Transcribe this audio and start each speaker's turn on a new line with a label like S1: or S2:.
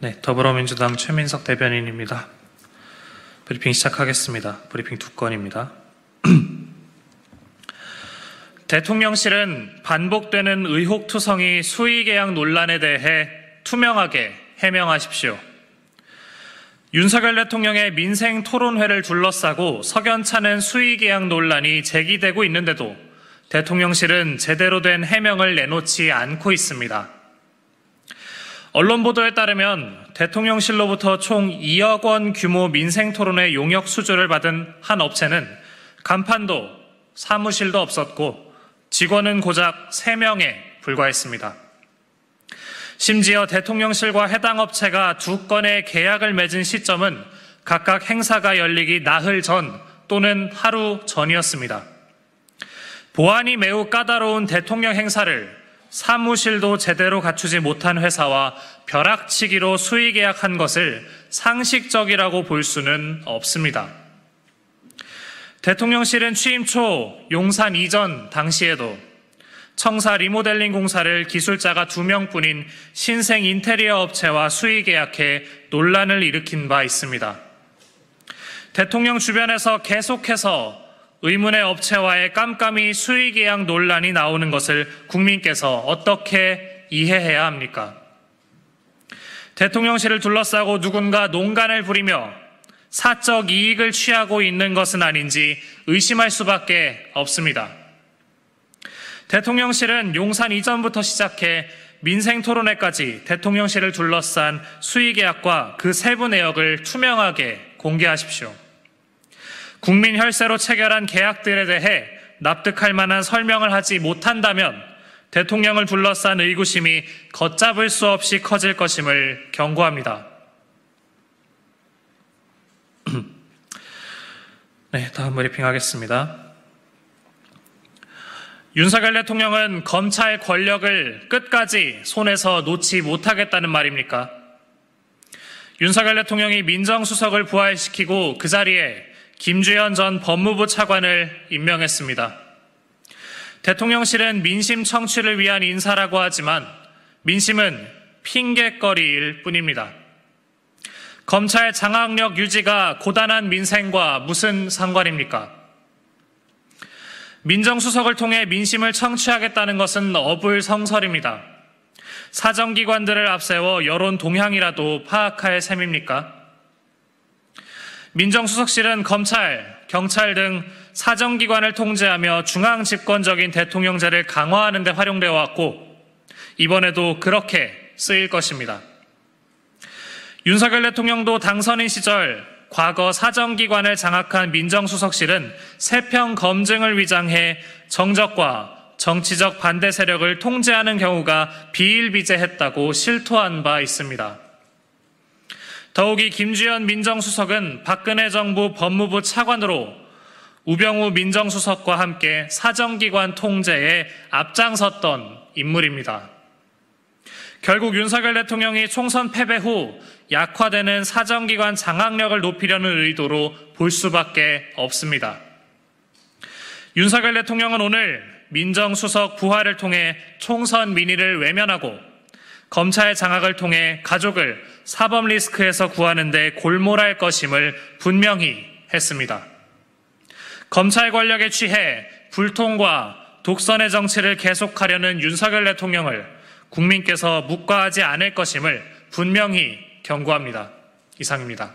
S1: 네, 더불어민주당 최민석 대변인입니다. 브리핑 시작하겠습니다. 브리핑 두 건입니다. 대통령실은 반복되는 의혹투성이 수의계약 논란에 대해 투명하게 해명하십시오. 윤석열 대통령의 민생 토론회를 둘러싸고 석연찮은 수의계약 논란이 제기되고 있는데도 대통령실은 제대로 된 해명을 내놓지 않고 있습니다. 언론 보도에 따르면 대통령실로부터 총 2억 원 규모 민생 토론회 용역 수주를 받은 한 업체는 간판도 사무실도 없었고 직원은 고작 3명에 불과했습니다. 심지어 대통령실과 해당 업체가 2건의 계약을 맺은 시점은 각각 행사가 열리기 나흘 전 또는 하루 전이었습니다. 보안이 매우 까다로운 대통령 행사를 사무실도 제대로 갖추지 못한 회사와 벼락치기로 수의계약한 것을 상식적이라고 볼 수는 없습니다. 대통령실은 취임 초 용산 이전 당시에도 청사 리모델링 공사를 기술자가 2명뿐인 신생 인테리어 업체와 수의계약해 논란을 일으킨 바 있습니다. 대통령 주변에서 계속해서 의문의 업체와의 깜깜이 수의계약 논란이 나오는 것을 국민께서 어떻게 이해해야 합니까? 대통령실을 둘러싸고 누군가 농간을 부리며 사적 이익을 취하고 있는 것은 아닌지 의심할 수밖에 없습니다. 대통령실은 용산 이전부터 시작해 민생토론회까지 대통령실을 둘러싼 수의계약과 그 세부 내역을 투명하게 공개하십시오. 국민 혈세로 체결한 계약들에 대해 납득할 만한 설명을 하지 못한다면 대통령을 둘러싼 의구심이 걷잡을 수 없이 커질 것임을 경고합니다. 네, 다음 브리핑 하겠습니다. 윤석열 대통령은 검찰 권력을 끝까지 손에서 놓지 못하겠다는 말입니까? 윤석열 대통령이 민정수석을 부활시키고 그 자리에 김주현 전 법무부 차관을 임명했습니다. 대통령실은 민심 청취를 위한 인사라고 하지만 민심은 핑곗거리일 뿐입니다. 검찰 장악력 유지가 고단한 민생과 무슨 상관입니까? 민정수석을 통해 민심을 청취하겠다는 것은 어불성설입니다. 사정기관들을 앞세워 여론 동향이라도 파악할 셈입니까? 민정수석실은 검찰, 경찰 등 사정기관을 통제하며 중앙집권적인 대통령제를 강화하는 데 활용되어 왔고 이번에도 그렇게 쓰일 것입니다. 윤석열 대통령도 당선인 시절 과거 사정기관을 장악한 민정수석실은 세평 검증을 위장해 정적과 정치적 반대 세력을 통제하는 경우가 비일비재했다고 실토한 바 있습니다. 더욱이 김주현 민정수석은 박근혜 정부 법무부 차관으로 우병우 민정수석과 함께 사정기관 통제에 앞장섰던 인물입니다. 결국 윤석열 대통령이 총선 패배 후 약화되는 사정기관 장악력을 높이려는 의도로 볼 수밖에 없습니다. 윤석열 대통령은 오늘 민정수석 부활을 통해 총선 민의를 외면하고 검찰 장악을 통해 가족을 사법 리스크에서 구하는 데 골몰할 것임을 분명히 했습니다. 검찰 권력에 취해 불통과 독선의 정치를 계속하려는 윤석열 대통령을 국민께서 묵과하지 않을 것임을 분명히 경고합니다. 이상입니다.